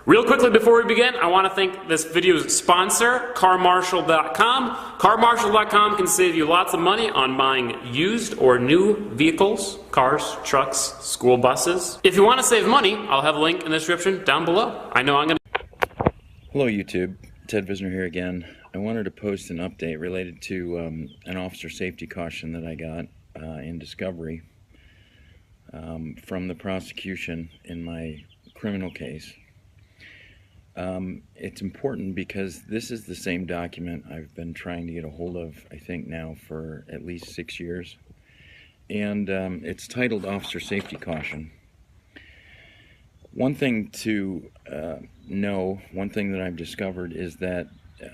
Real quickly before we begin, I want to thank this video's sponsor, CarMarshal.com. CarMarshal.com can save you lots of money on buying used or new vehicles, cars, trucks, school buses. If you want to save money, I'll have a link in the description down below. I know I'm going to... Hello YouTube, Ted Visner here again. I wanted to post an update related to an officer safety caution that I got in discovery from the prosecution in my criminal case. It's important because this is the same document I've been trying to get a hold of, I think now for at least 6 years. And it's titled Officer Safety Caution. One thing to know, one thing that I've discovered is that the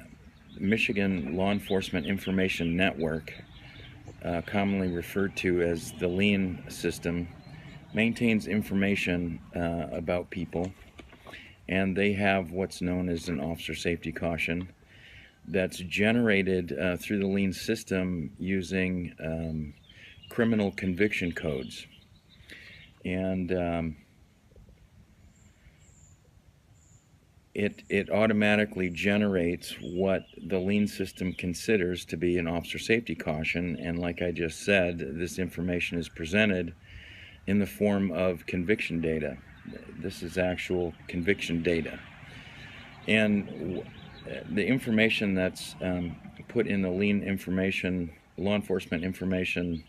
Michigan Law Enforcement Information Network, commonly referred to as the LEAN system, maintains information about people. And they have what's known as an officer safety caution that's generated through the LEAN system using criminal conviction codes. And it automatically generates what the LEAN system considers to be an officer safety caution. And like I just said, this information is presented in the form of conviction data. This is actual conviction data, and the information that's put in the LEAN Law Enforcement Information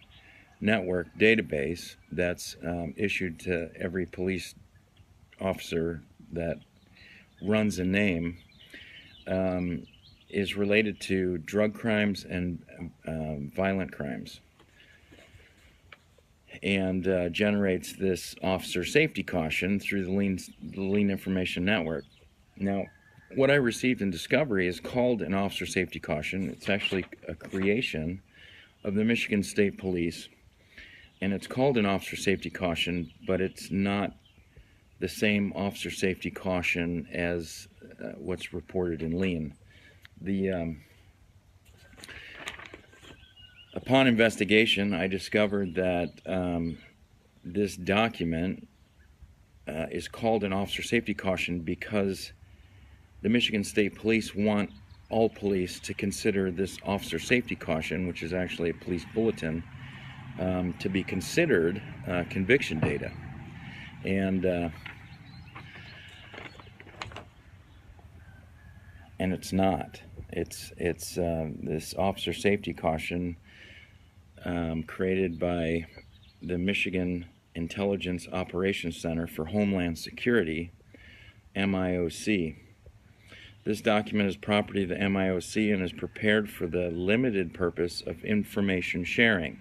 Network database that's issued to every police officer that runs a name is related to drug crimes and violent crimes, and generates this officer safety caution through the LEAN Information Network. Now, what I received in discovery is called an officer safety caution. It's actually a creation of the Michigan State Police, and it's called an officer safety caution, but it's not the same officer safety caution as what's reported in LEAN. Upon investigation, I discovered that this document is called an officer safety caution because the Michigan State Police want all police to consider this officer safety caution, which is actually a police bulletin, to be considered conviction data. And it's not. It's this officer safety caution created by the Michigan Intelligence Operations Center for Homeland Security, MIOC. This document is property of the MIOC and is prepared for the limited purpose of information sharing.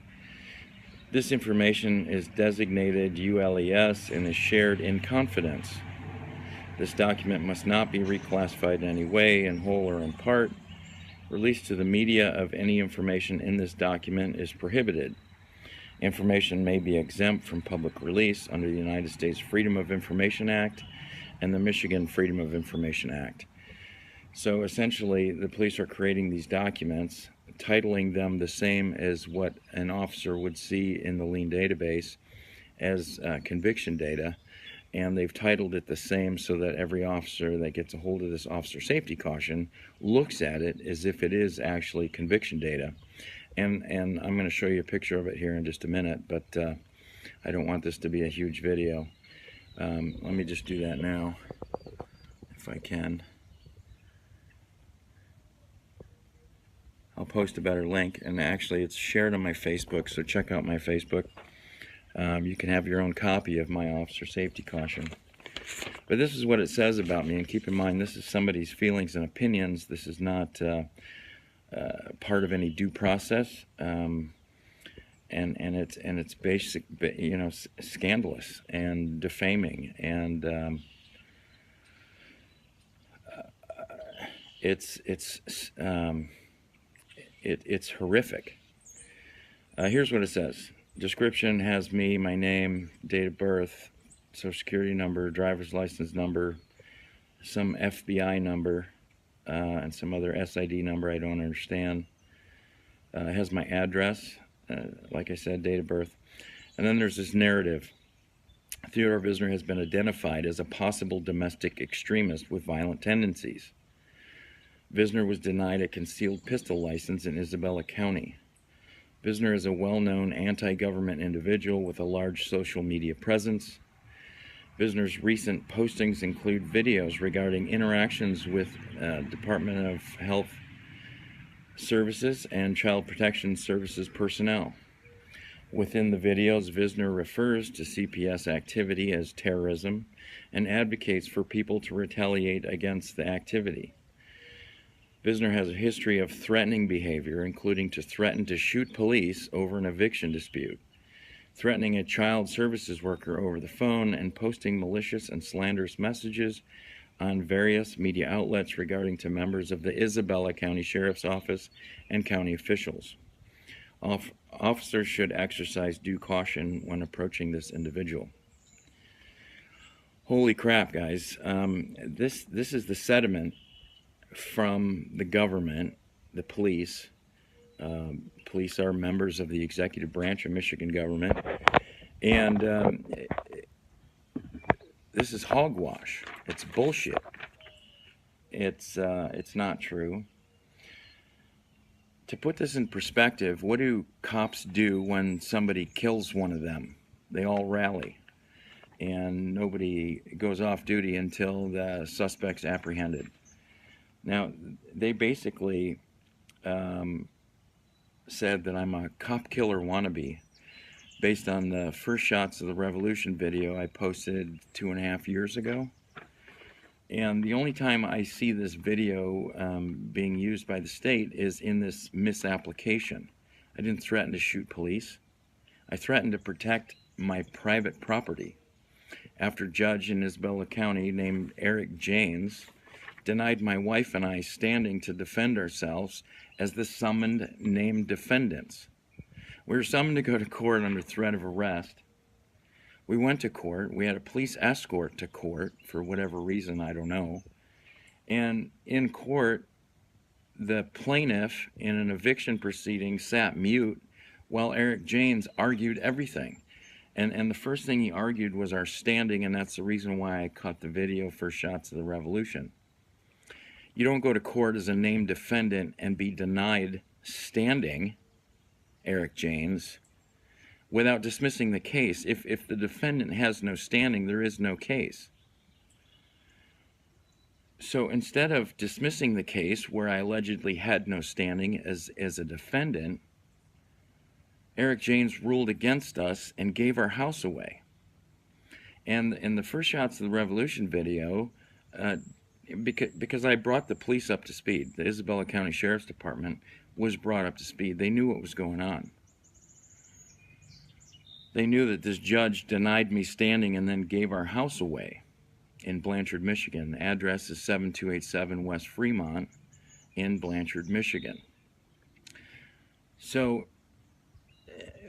This information is designated ULES and is shared in confidence. This document must not be reclassified in any way, in whole or in part. Release to the media of any information in this document is prohibited. Information may be exempt from public release under the United States Freedom of Information Act and the Michigan Freedom of Information Act. So essentially, the police are creating these documents, titling them the same as what an officer would see in the LEAN database as conviction data. And they've titled it the same so that every officer that gets a hold of this officer safety caution looks at it as if it is actually conviction data. And I'm going to show you a picture of it here in just a minute, but I don't want this to be a huge video. Let me just do that now, if I can. I'll post a better link, and actually it's shared on my Facebook, so check out my Facebook. You can have your own copy of my officer safety caution. But this is what it says about me, and keep in mind this is somebody's feelings and opinions. This is not part of any due process, and it's basic, you know, scandalous and defaming, and it's horrific. Here's what it says. Description has me, my name, date of birth, social security number, driver's license number, some FBI number, and some other SID number I don't understand. It has my address, like I said, date of birth. And then there's this narrative. Theodore Visner has been identified as a possible domestic extremist with violent tendencies. Visner was denied a concealed pistol license in Isabella County. Visner is a well-known anti-government individual with a large social media presence. Visner's recent postings include videos regarding interactions with Department of Health Services and Child Protection Services personnel. Within the videos, Visner refers to CPS activity as terrorism and advocates for people to retaliate against the activity. Visner has a history of threatening behavior, including to threaten to shoot police over an eviction dispute, threatening a child services worker over the phone, and posting malicious and slanderous messages on various media outlets regarding to members of the Isabella County Sheriff's Office and county officials. Officers should exercise due caution when approaching this individual. Holy crap, guys. This is the sediment from the government, the police. Police are members of the executive branch of Michigan government. And this is hogwash. It's bullshit. It's not true. To put this in perspective, what do cops do when somebody kills one of them? They all rally, and nobody goes off duty until the suspect's apprehended. Now, they basically said that I'm a cop killer wannabe based on the First Shots of the Revolution video I posted 2.5 years ago. And the only time I see this video being used by the state is in this misapplication. I didn't threaten to shoot police. I threatened to protect my private property after a judge in Isabella County named Eric James denied my wife and I standing to defend ourselves as the summoned named defendants. We were summoned to go to court under threat of arrest. We went to court. We had a police escort to court for whatever reason, I don't know. And in court, the plaintiff in an eviction proceeding sat mute while Eric James argued everything. And the first thing he argued was our standing, and that's the reason why I cut the video First Shots of the Revolution. You don't go to court as a named defendant and be denied standing, Eric James, without dismissing the case. If the defendant has no standing, there is no case. So instead of dismissing the case where I allegedly had no standing as a defendant, Eric James ruled against us and gave our house away. And in the First Shots of the Revolution video, because I brought the police up to speed, the Isabella County Sheriff's Department was brought up to speed. They knew what was going on. They knew that this judge denied me standing and then gave our house away in Blanchard, Michigan. The address is 7287 West Fremont in Blanchard, Michigan. So,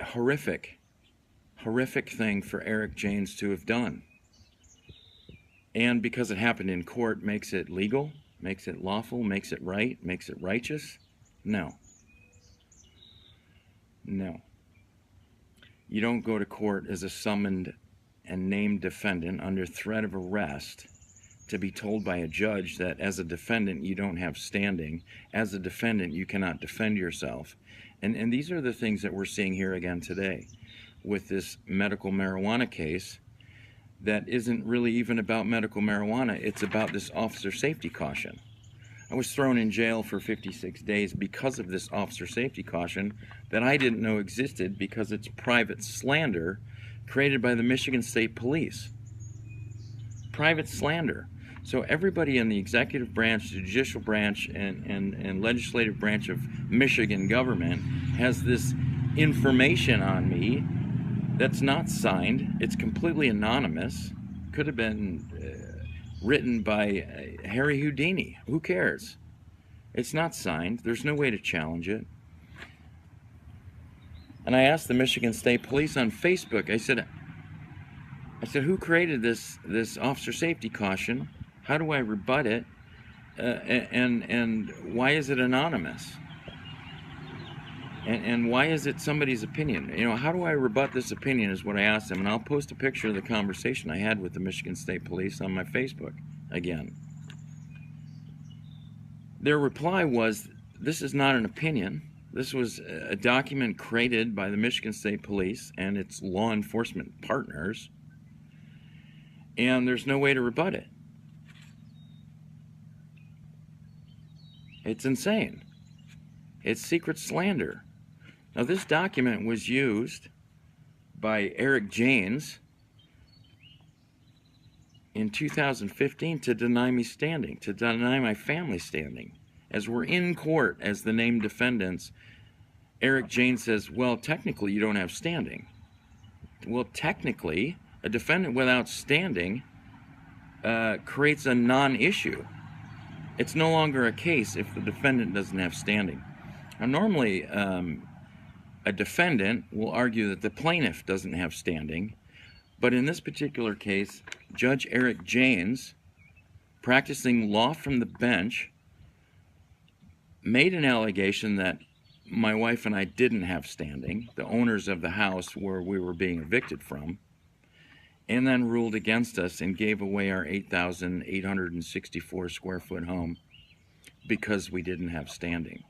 horrific thing for Eric James to have done. And because it happened in court, makes it legal, makes it lawful, makes it right, makes it righteous? No. No. You don't go to court as a summoned and named defendant under threat of arrest to be told by a judge that as a defendant you don't have standing. As a defendant you cannot defend yourself. And these are the things that we're seeing here again today with this medical marijuana case that isn't really even about medical marijuana. It's about this officer safety caution. I was thrown in jail for 56 days because of this officer safety caution that I didn't know existed because it's private slander created by the Michigan State Police. Private slander. So everybody in the executive branch, the judicial branch, and legislative branch of Michigan government has this information on me that's not signed. It's completely anonymous. Could have been written by Harry Houdini. Who cares? It's not signed. There's no way to challenge it. And I asked the Michigan State Police on Facebook, I said, who created this officer safety caution? How do I rebut it? And why is it anonymous? And why is it somebody's opinion? You know, how do I rebut this opinion is what I asked them, and I'll post a picture of the conversation I had with the Michigan State Police on my Facebook again. Their reply was, this is not an opinion. This was a document created by the Michigan State Police and its law enforcement partners, and there's no way to rebut it. It's insane. It's secret slander. Now, this document was used by Eric Janes in 2015 to deny me standing, to deny my family standing. As we're in court as the named defendants, Eric Janes says, well, technically you don't have standing. Well, technically, a defendant without standing creates a non-issue. It's no longer a case if the defendant doesn't have standing. Now, normally, a defendant will argue that the plaintiff doesn't have standing, but in this particular case, Judge Eric Janes, practicing law from the bench, made an allegation that my wife and I didn't have standing, the owners of the house where we were being evicted from, and then ruled against us and gave away our 8,864 square foot home because we didn't have standing.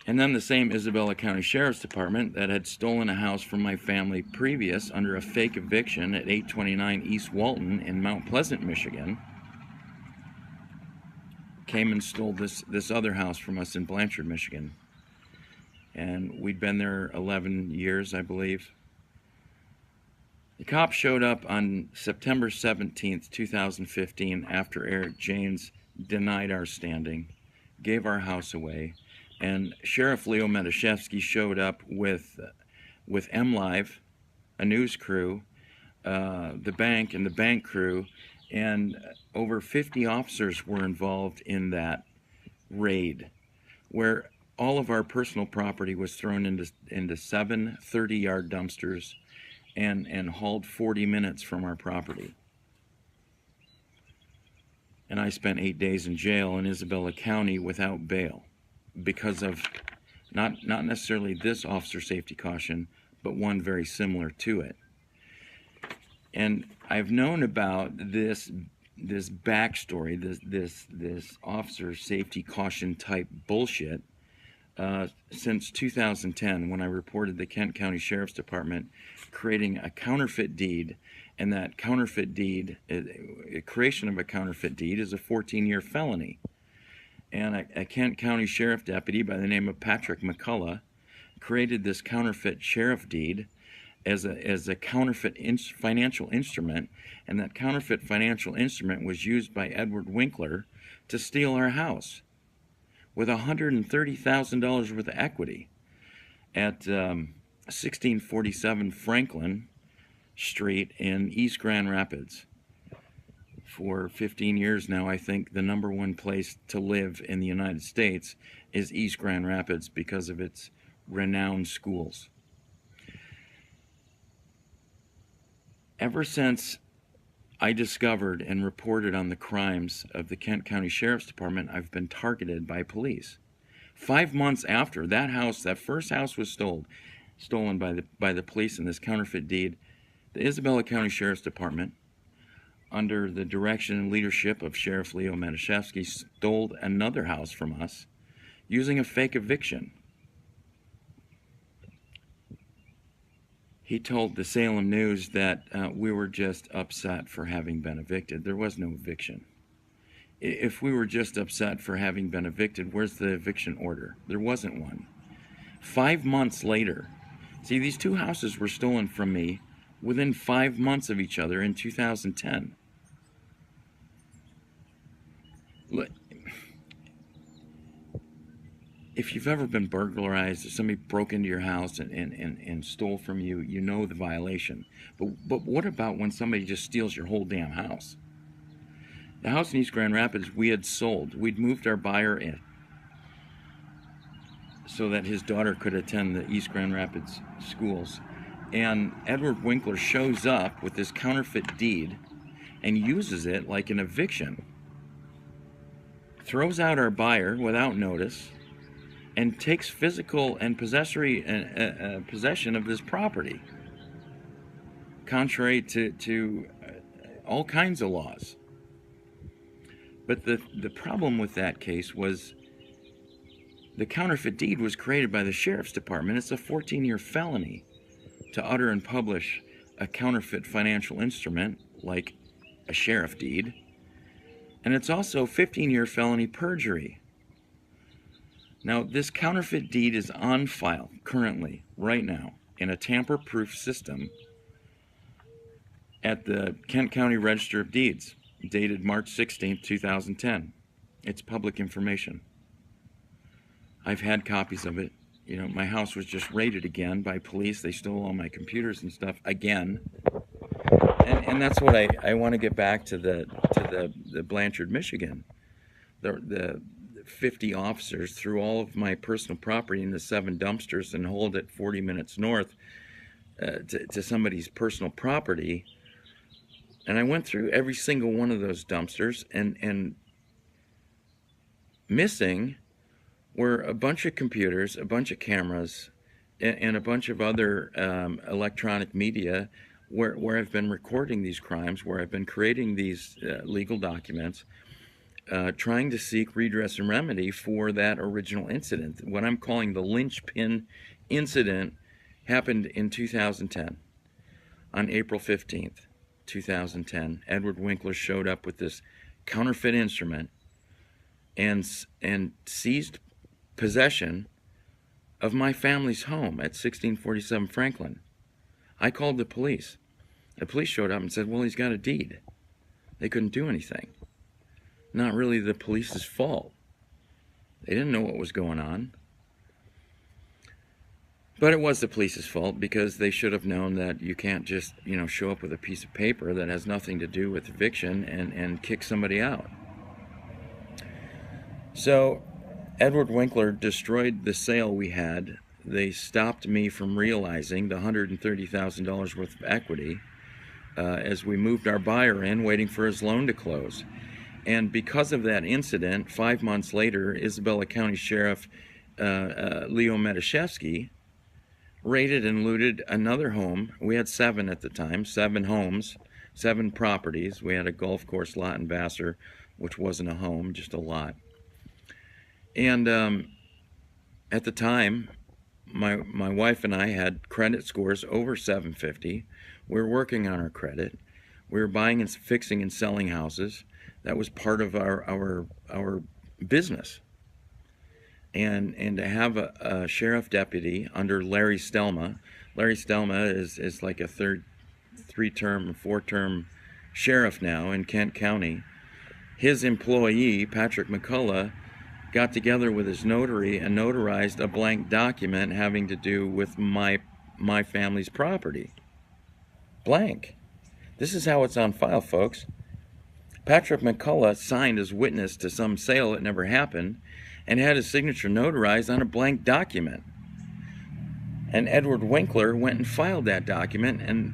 And then the same Isabella County Sheriff's Department that had stolen a house from my family previous under a fake eviction at 829 East Walton in Mount Pleasant, Michigan, came and stole this other house from us in Blanchard, Michigan. And we'd been there 11 years, I believe. The cops showed up on September 17th, 2015, after Eric Janes denied our standing, gave our house away, and Sheriff Leo Medashevsky showed up with MLive, a news crew, the bank and the bank crew, and over 50 officers were involved in that raid, where all of our personal property was thrown into 7 30-yard dumpsters and hauled 40 minutes from our property. And I spent 8 days in jail in Isabella County without bail because of not necessarily this officer safety caution, but one very similar to it. And I've known about this backstory, this officer safety caution type bullshit since 2010, when I reported the Kent County Sheriff's Department creating a counterfeit deed, and that counterfeit deed, creation of a counterfeit deed, is a 14-year felony. And a Kent County Sheriff deputy by the name of Patrick McCullough created this counterfeit sheriff deed as a counterfeit financial instrument, and that counterfeit financial instrument was used by Edward Winkler to steal our house with $130,000 worth of equity at 1647 Franklin Street in East Grand Rapids. For 15 years now, I think the #1 place to live in the United States is East Grand Rapids because of its renowned schools. Ever since I discovered and reported on the crimes of the Kent County Sheriff's Department, I've been targeted by police. 5 months after that house, that first house was stolen by the police in this counterfeit deed, the Isabella County Sheriff's Department, under the direction and leadership of Sheriff Leo Medashevsky, stole another house from us using a fake eviction. He told the Salem News that we were just upset for having been evicted. There was no eviction. If we were just upset for having been evicted, where's the eviction order? There wasn't one. 5 months later, see, these two houses were stolen from me within 5 months of each other in 2010. Look, if you've ever been burglarized, if somebody broke into your house and stole from you, you know the violation. But what about when somebody just steals your whole damn house? The house in East Grand Rapids we had sold. We'd moved our buyer in so that his daughter could attend the East Grand Rapids schools. And Edward Winkler shows up with this counterfeit deed and uses it like an eviction. throws out our buyer without notice, and takes physical and possessory possession of this property, contrary to all kinds of laws. But the problem with that case was the counterfeit deed was created by the sheriff's department. It's a 14-year felony to utter and publish a counterfeit financial instrument like a sheriff deed. And it's also 15-year felony perjury. Now, this counterfeit deed is on file currently, right now, in a tamper-proof system at the Kent County Register of Deeds, dated March 16th, 2010. It's public information. I've had copies of it. You know, my house was just raided again by police. They stole all my computers and stuff again. And that's what I want to get back to the Blanchard, Michigan. The 50 officers threw all of my personal property into 7 dumpsters and hauled it 40 minutes north to somebody's personal property. And I went through every single one of those dumpsters, and missing were a bunch of computers, a bunch of cameras, and a bunch of other electronic media where I've been recording these crimes, where I've been creating these legal documents, trying to seek redress and remedy for that original incident. What I'm calling the linchpin incident happened in 2010. On April 15th, 2010, Edward Winkler showed up with this counterfeit instrument and seized possession of my family's home at 1647 Franklin. I called the police. The police showed up and said, well, he's got a deed. They couldn't do anything. Not really the police's fault. They didn't know what was going on. But it was the police's fault, because they should have known that you can't just, you know, show up with a piece of paper that has nothing to do with eviction and kick somebody out. So Edward Winkler destroyed the sale we had. They stopped me from realizing the $130,000 worth of equity as we moved our buyer in, waiting for his loan to close. And because of that incident, 5 months later, Isabella County Sheriff Leo Medashevsky raided and looted another home. We had 7 at the time, 7 homes, 7 properties. We had a golf course lot in Vassar, which wasn't a home, just a lot. And at the time, my wife and I had credit scores over 750. We were working on our credit. We were buying and fixing and selling houses. That was part of our business. And to have a sheriff deputy under Larry Stelma. Larry Stelma is like a 3-term or 4-term sheriff now in Kent County. His employee, Patrick McCullough, got together with his notary and notarized a blank document having to do with my family's property. Blank. This is how it's on file, folks. Patrick McCullough signed as witness to some sale that never happened and had his signature notarized on a blank document. And Edward Winkler went and filed that document, and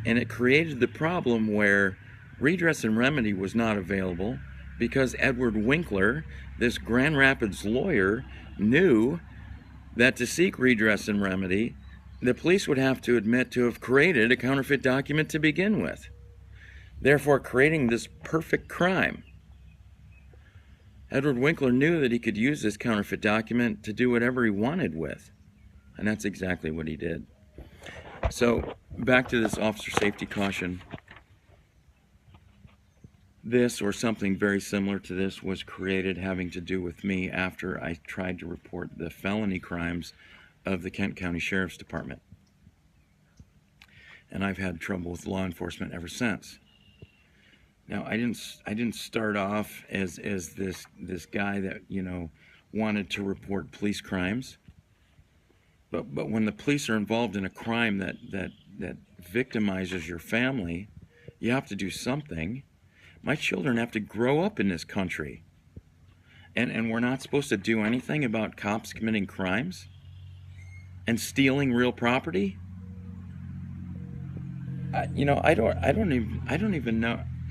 it created the problem where redress and remedy was not available because Edward Winkler, this Grand Rapids lawyer, knew that to seek redress and remedy, the police would have to admit to have created a counterfeit document to begin with, therefore creating this perfect crime. Edward Winkler knew that he could use this counterfeit document to do whatever he wanted with, and that's exactly what he did. So, back to this officer safety caution. This, or something very similar to this, was created having to do with me after I tried to report the felony crimes of the Kent County Sheriff's Department. And I've had trouble with law enforcement ever since. Now, I didn't start off as this guy that, you know, wanted to report police crimes. But when the police are involved in a crime that victimizes your family, you have to do something. My children have to grow up in this country. And we're not supposed to do anything about cops committing crimes and stealing real property? You know, I don't even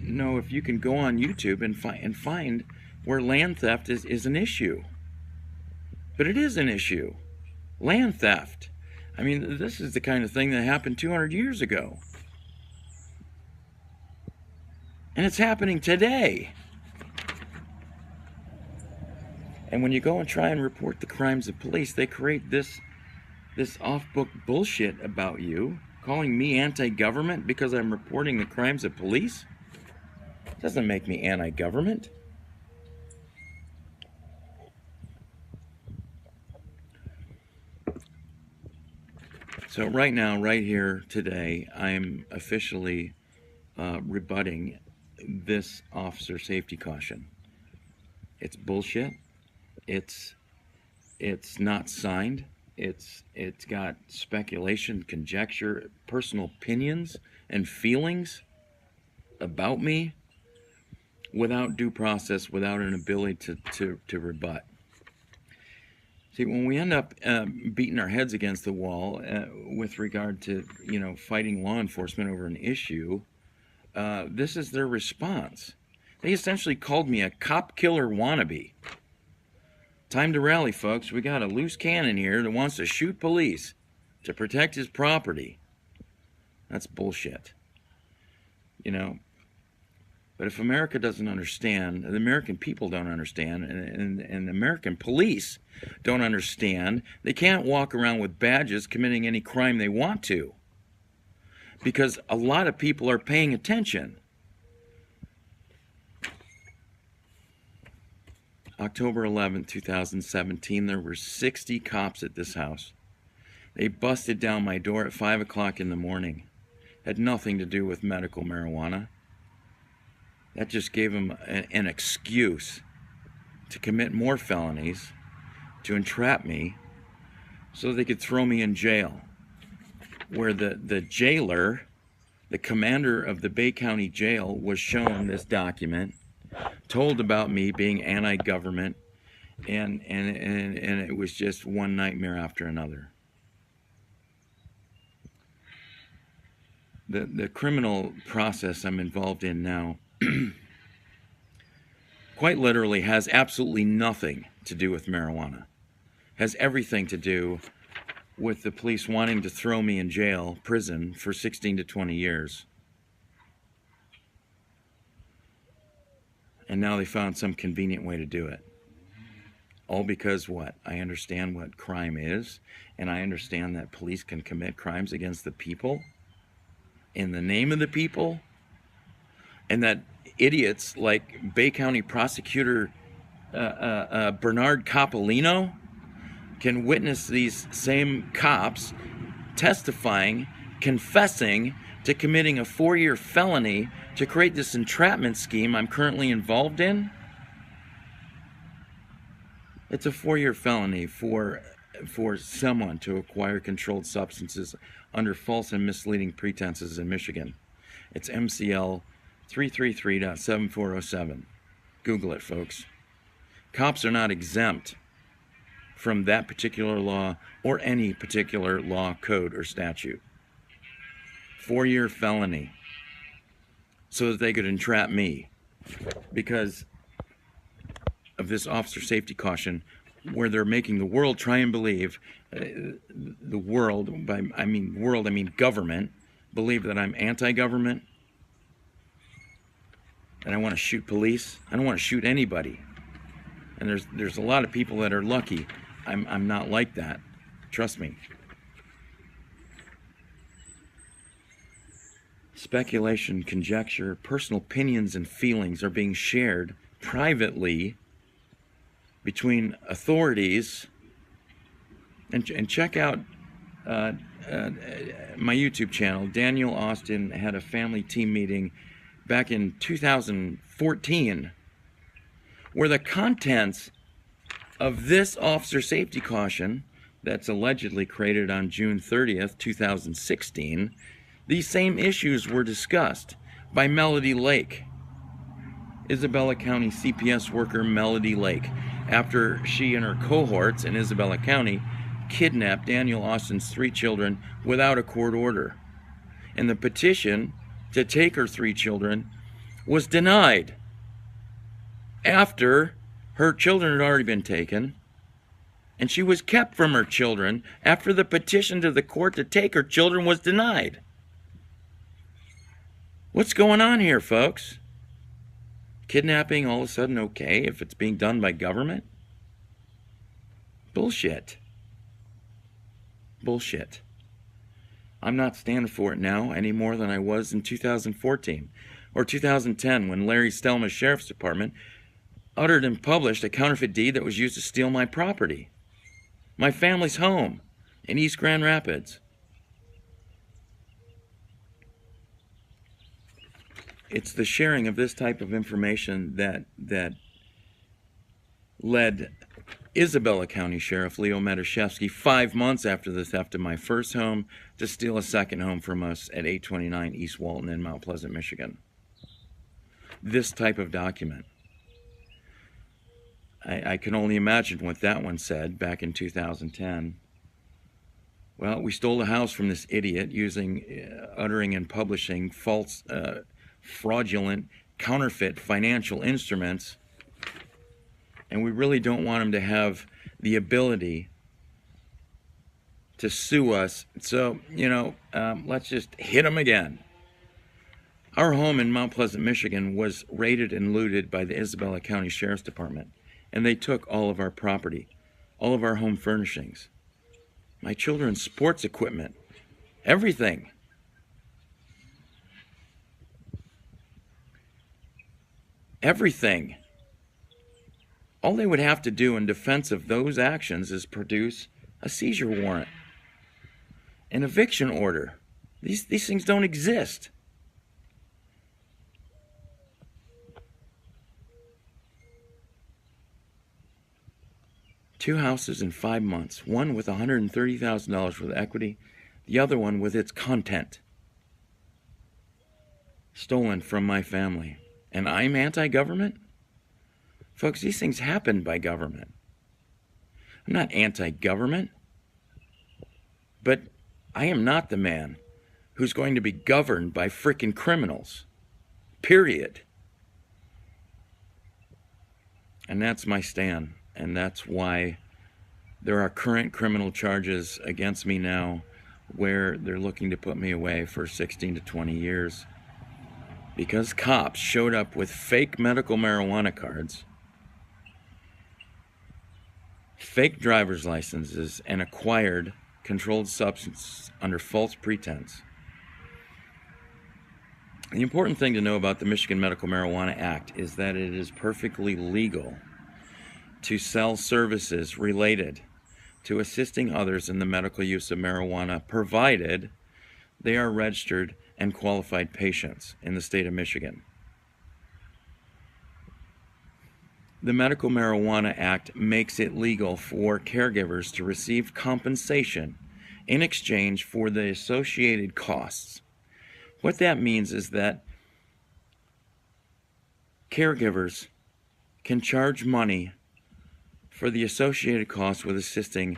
know if you can go on YouTube and find where land theft is an issue. But it is an issue. Land theft. I mean, this is the kind of thing that happened 200 years ago. And it's happening today. And when you go and try and report the crimes of police, they create this off-book bullshit about you, calling me anti-government because I'm reporting the crimes of police. It doesn't make me anti-government. So right now, right here today, I am officially rebutting this officer safety caution. It's bullshit. It's not signed. It's got speculation, conjecture, personal opinions, and feelings about me without due process, without an ability to rebut. See, when we end up beating our heads against the wall with regard to, fighting law enforcement over an issue, this is their response. They essentially called me a cop killer wannabe. Time to rally, folks. We got a loose cannon here that wants to shoot police to protect his property. That's bullshit. But if America doesn't understand, the American people don't understand, and the American police don't understand, they can't walk around with badges committing any crime they want to. Because a lot of people are paying attention. October 11, 2017, there were 60 cops at this house. They busted down my door at 5 o'clock in the morning. Had nothing to do with medical marijuana. That just gave them an excuse to commit more felonies, to entrap me, so they could throw me in jail. Where the jailer, the commander of the Bay County Jail, was shown this document, told about me being anti-government, and it was just one nightmare after another. The criminal process I'm involved in now quite literally has absolutely nothing to do with marijuana. Has everything to do with the police wanting to throw me in jail, prison, for 16 to 20 years. And now they found some convenient way to do it. All because what? I understand what crime is, and I understand that police can commit crimes against the people, in the name of the people, and that idiots like Bay County Prosecutor Bernard Coppolino can witness these same cops testifying, confessing to committing a 4-year felony to create this entrapment scheme I'm currently involved in. It's a 4-year felony for someone to acquire controlled substances under false and misleading pretenses in Michigan. It's MCL 333.7407. Google it, folks. Cops are not exempt from that particular law or any particular law, code, or statute. 4-year felony so that they could entrap me because of this officer safety caution, where they're making the world try and believe, the world, by I mean government, believe that I'm anti-government, and I want to shoot police. I don't want to shoot anybody. And there's a lot of people that are lucky. I'm not like that. Trust me. Speculation, conjecture, personal opinions, and feelings are being shared privately between authorities. And check out my YouTube channel. Daniel Austin had a family team meeting back in 2014 where the contents of this officer safety caution that's allegedly created on June 30th, 2016, these same issues were discussed by Melody Lake, Isabella County CPS worker Melody Lake, after she and her cohorts in Isabella County kidnapped Daniel Austin's 3 children without a court order. And the petition to take her 3 children was denied. after her children had already been taken, and she was kept from her children after the petition to the court to take her children was denied. What's going on here, folks? Kidnapping all of a sudden okay if it's being done by government? Bullshit. Bullshit. I'm not standing for it now any more than I was in 2014 or 2010 when Larry Stelma's Sheriff's Department uttered and published a counterfeit deed that was used to steal my property, my family's home in East Grand Rapids. It's the sharing of this type of information that led Isabella County Sheriff Leo Matuszewski 5 months after the theft of my first home to steal a second home from us at 829 East Walton in Mount Pleasant, Michigan. This type of document. I can only imagine what that one said back in 2010. Well, we stole a house from this idiot uttering and publishing false, fraudulent, counterfeit financial instruments. And we really don't want him to have the ability to sue us. So, let's just hit him again. Our home in Mount Pleasant, Michigan was raided and looted by the Isabella County Sheriff's Department. And they took all of our property, all of our home furnishings, my children's sports equipment, everything. Everything. All they would have to do in defense of those actions is produce a seizure warrant, an eviction order. These things don't exist. Two houses in 5 months, one with $130,000 worth of equity, the other one with its content stolen from my family. And I'm anti-government? Folks, these things happen by government. I'm not anti-government, but I am not the man who's going to be governed by frickin' criminals. Period. And that's my stand. And that's why there are current criminal charges against me now where they're looking to put me away for 16 to 20 years. Because cops showed up with fake medical marijuana cards, fake driver's licenses, and acquired controlled substances under false pretense. The important thing to know about the Michigan Medical Marijuana Act is that it is perfectly legal to sell services related to assisting others in the medical use of marijuana, provided they are registered and qualified patients in the state of Michigan. The Medical Marijuana Act makes it legal for caregivers to receive compensation in exchange for the associated costs. What that means is that caregivers can charge money for the associated costs with assisting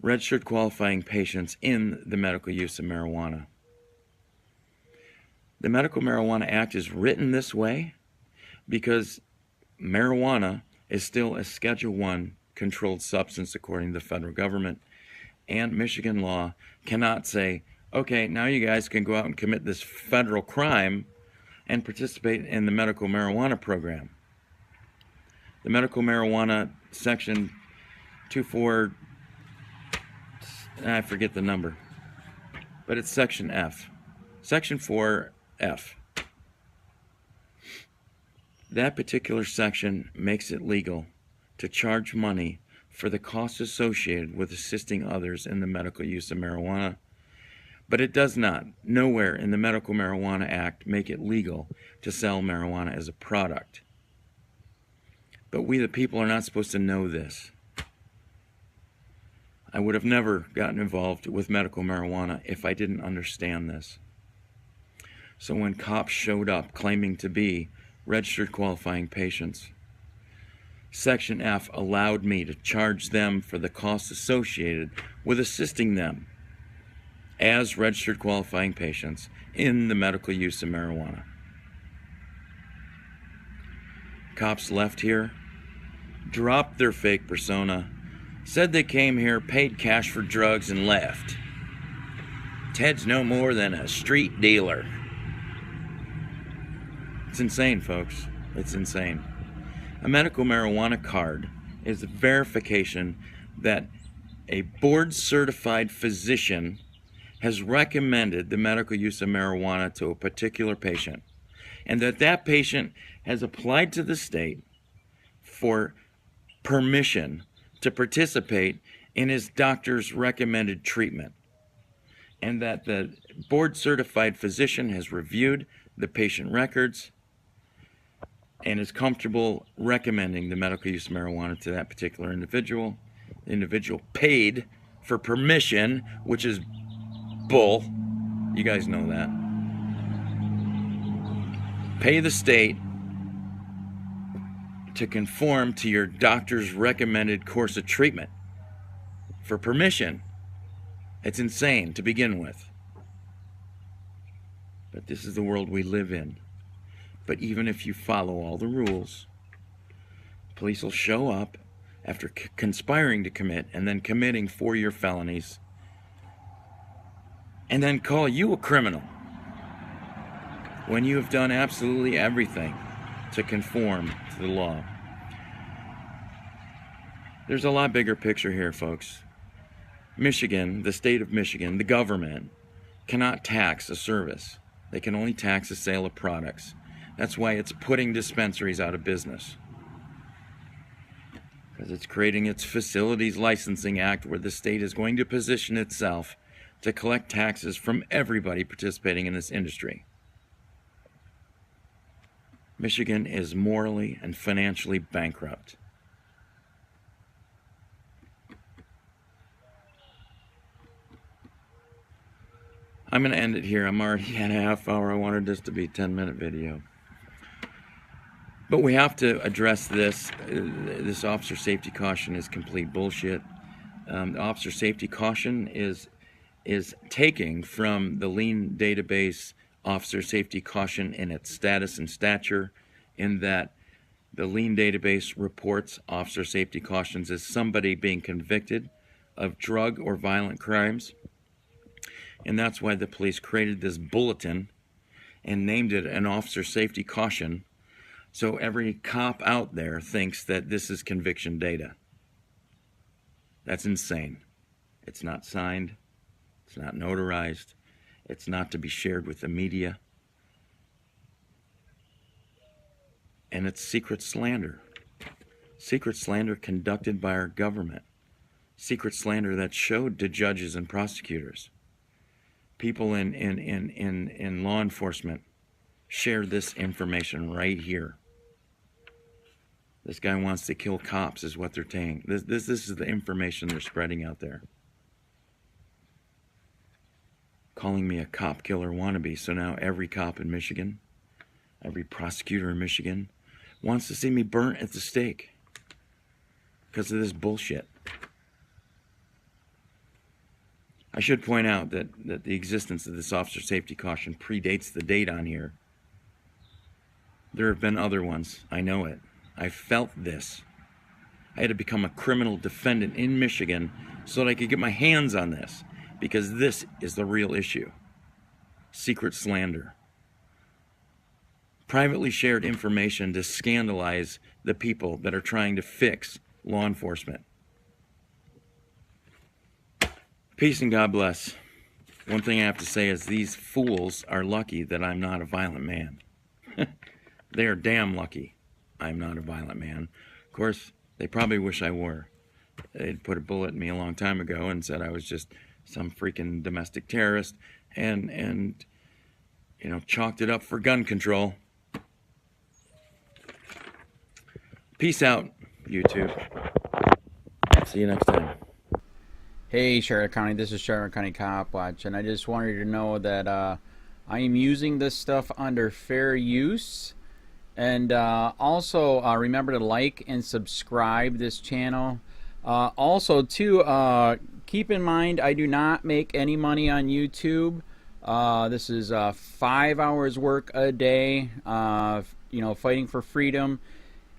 registered qualifying patients in the medical use of marijuana. The Medical Marijuana Act is written this way because marijuana is still a Schedule I controlled substance according to the federal government, and Michigan law cannot say, okay, now you guys can go out and commit this federal crime and participate in the medical marijuana program. The medical marijuana section 24, I forget the number, but it's section F. Section 4F. That particular section makes it legal to charge money for the costs associated with assisting others in the medical use of marijuana, but it does not, nowhere in the Medical Marijuana Act, make it legal to sell marijuana as a product. But we the people are not supposed to know this. I would have never gotten involved with medical marijuana if I didn't understand this. So when cops showed up claiming to be registered qualifying patients, Section F allowed me to charge them for the costs associated with assisting them as registered qualifying patients in the medical use of marijuana. cops left here, dropped their fake persona, said they came here, paid cash for drugs, and left. Ted's no more than a street dealer. It's insane, folks. It's insane. A medical marijuana card is a verification that a board-certified physician has recommended the medical use of marijuana to a particular patient, and that patient has applied to the state for permission to participate in his doctor's recommended treatment, and that the board-certified physician has reviewed the patient records and is comfortable recommending the medical use of marijuana to that particular individual. The individual paid for permission, which is bull. You guys know that. Pay the state to conform to your doctor's recommended course of treatment for permission. It's insane to begin with. But this is the world we live in. But even if you follow all the rules, police will show up after conspiring to commit and then committing 4-year felonies and then call you a criminal when you have done absolutely everything to conform to the law. There's a lot bigger picture here, folks. Michigan, the state of Michigan, the government cannot tax a service. They can only tax the sale of products. That's why it's putting dispensaries out of business. Because it's creating its Facilities Licensing Act, where the state is going to position itself to collect taxes from everybody participating in this industry. Michigan is morally and financially bankrupt. I'm going to end it here. I'm already at a half hour. I wanted this to be a 10-minute video. But we have to address this. This officer safety caution is complete bullshit. The officer safety caution is taking from the lien database officer safety caution in its status and stature, in that the lien database reports officer safety cautions as somebody being convicted of drug or violent crimes. And that's why the police created this bulletin and named it an officer safety caution, so every cop out there thinks that this is conviction data. That's insane. It's not signed. It's not notarized. It's not to be shared with the media. And it's secret slander. Secret slander conducted by our government. Secret slander that showed to judges and prosecutors. People in law enforcement share this information right here. This guy wants to kill cops is what they're saying. This is the information they're spreading out there. Calling me a cop killer wannabe. So now every cop in Michigan, every prosecutor in Michigan wants to see me burnt at the stake because of this bullshit. I should point out that the existence of this officer safety caution predates the date on here. There have been other ones. I know it. I felt this. I had to become a criminal defendant in Michigan so that I could get my hands on this, because this is the real issue. Secret slander. Privately shared information to scandalize the people that are trying to fix law enforcement. Peace and God bless. One thing I have to say is these fools are lucky that I'm not a violent man. They are damn lucky I'm not a violent man. Of course, they probably wish I were. They'd put a bullet in me a long time ago and said I was just some freaking domestic terrorist and you know, chalked it up for gun control. Peace out, YouTube. See you next time. Hey Charlotte County, this is Charlotte County Copwatch, and I just wanted you to know that I am using this stuff under fair use. And also remember to like and subscribe this channel. Also too, keep in mind I do not make any money on YouTube. This is 5 hours work a day, you know, fighting for freedom.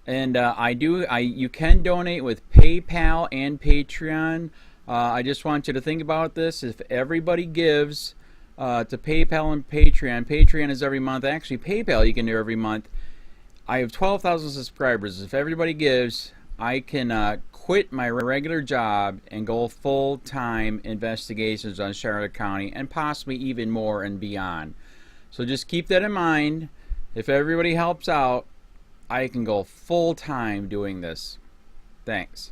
And you can donate with PayPal and Patreon. I just want you to think about this. If everybody gives to PayPal and Patreon, Patreon is every month. Actually, PayPal you can do every month. I have 12,000 subscribers. If everybody gives, I can quit my regular job and go full-time investigations on Charlotte County and possibly even more and beyond. So just keep that in mind. If everybody helps out, I can go full-time doing this. Thanks.